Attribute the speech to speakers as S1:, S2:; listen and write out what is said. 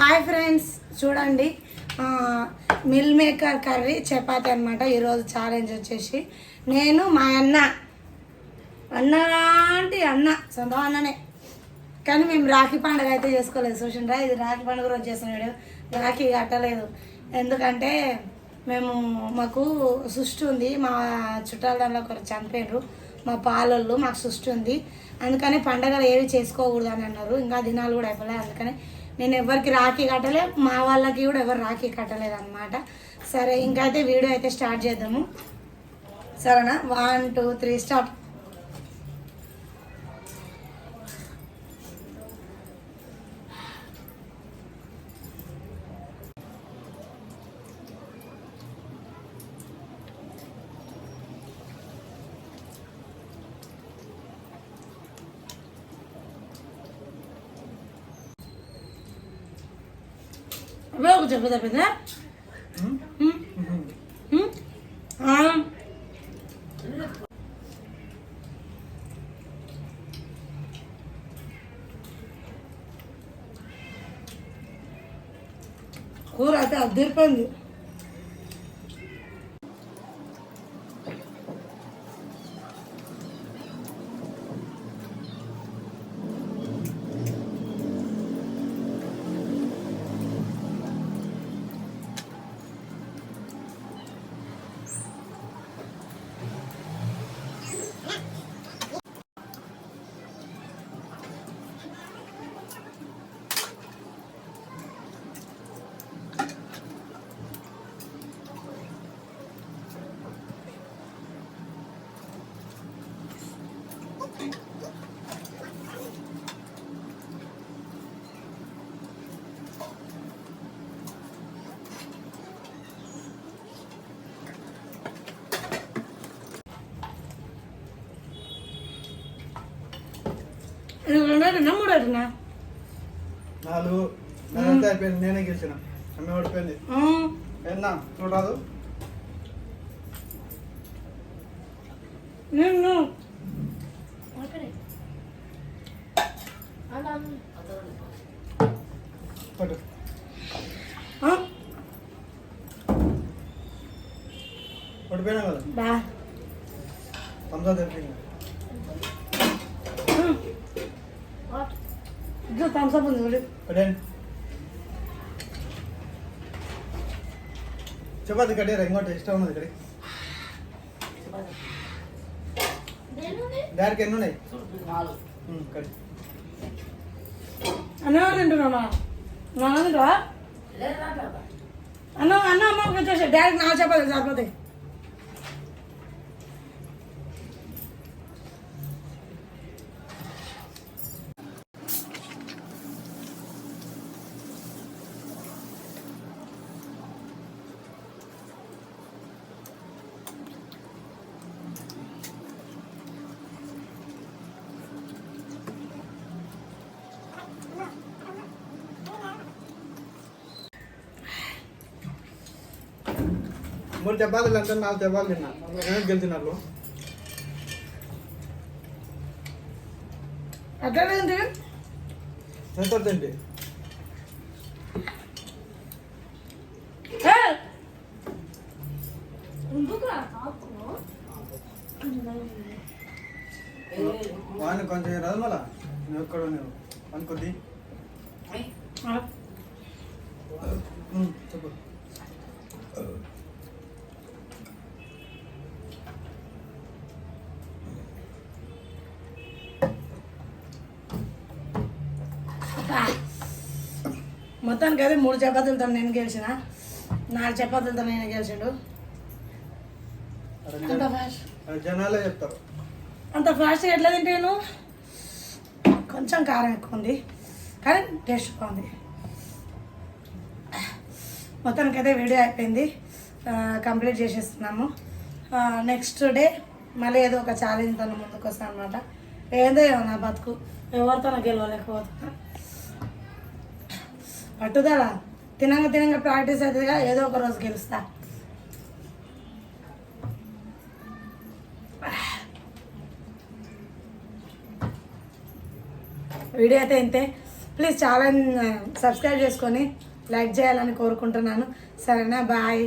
S1: Hi friends, చూడండి meal maker curry chapati అనమాట. ఈరోజు ఛాలెంజ్ వచ్చేసి నేను మా అన్న సొంత అన్ననే, కానీ మేము రాఖీ పండుగ అయితే చేసుకోలేదు. చూసిండ్రా, ఇది రాఖీ పండుగ రోజు చేసిన వీడియో. రాఖీ కట్టలేదు ఎందుకంటే మాకు సృష్టి ఉంది. మా చుట్టాల దానిలో ఒకరు చనిపోయినారు, మా పాలళ్ళు. మాకు సృష్టి ఉంది, అందుకని పండగలు ఏవి చేసుకోకూడదు అని అన్నారు. ఇంకా దినాలు కూడా అయిపోలేదు, అందుకని నేను ఎవరికి రాఖీ కట్టలే, మా వాళ్ళకి కూడా ఎవరు రాఖీ కట్టలేదు అనమాట. సరే, ఇంకైతే వీడియో అయితే స్టార్ట్ చేద్దాము. సరేనా? 1 2 3 స్టార్ట్. చెప్పు తప్పిందా? కూర అయితే అద్దరిపోయింది. మూడేనా
S2: 4 అయిపోయింది. నేనే గెలిచిన, అమ్మ ఓడిపోయింది. ఏనా చూడరాదు
S1: నేను
S2: ఓడిపోయినా కదా, తమ్సా తెప్పింది.
S1: థమ్స్అప్ ఉంది.
S2: చపాతి కట్టారా? ఇంకోటి ఇష్టం ఉన్నది ఇక్కడ. దానికి ఎన్ని ఉన్నాయి?
S1: అన్న తింటున్నా అన్న అమ్మకి వచ్చేసి డాడీ 4 చపాతీలు సరిపోతాయి.
S2: మూడు చపాతీలు అంటే 4 చపాతీలు తిన్నా. గెలిచినారు
S1: అట్లేంటి
S2: ఎంతండి? వాడిని కొంచెం రాదు, మళ్ళా నువ్వు ఎక్కడ అనుకోద్ది. చెప్పు.
S1: మొత్తానికి అయితే 3 చపాతీలతో నేను గెలిచిన, 4 చపాతీలతో నేను గెలిచిండు. అంత ఫాస్ట్
S2: జనాలే చెప్తారు.
S1: అంత ఫాస్ట్గా ఎట్లా తింటాను? కొంచెం కారం ఎక్కువ ఉంది, కానీ టేస్ట్ బాగుంది. మొత్తానికి అయితే వీడియో అయిపోయింది, కంప్లీట్ చేసేస్తున్నాము. నెక్స్ట్ డే మళ్ళీ ఏదో ఒక ఛాలెంజ్ తను ముందుకు వస్తాను అనమాట. ఏదో నా బతుకు ఎవరితో నాకు గెలవలేకపోతున్నా. పట్టుదల తినంగా ప్రాక్టీస్ అవుతుందిగా, ఏదో ఒక రోజు గెలుస్తా. వీడియో అయితే ఇంతే. ప్లీజ్ ఛానల్ సబ్స్క్రైబ్ చేసుకొని లైక్ చేయాలని కోరుకుంటున్నాను. సరేనా, బాయ్.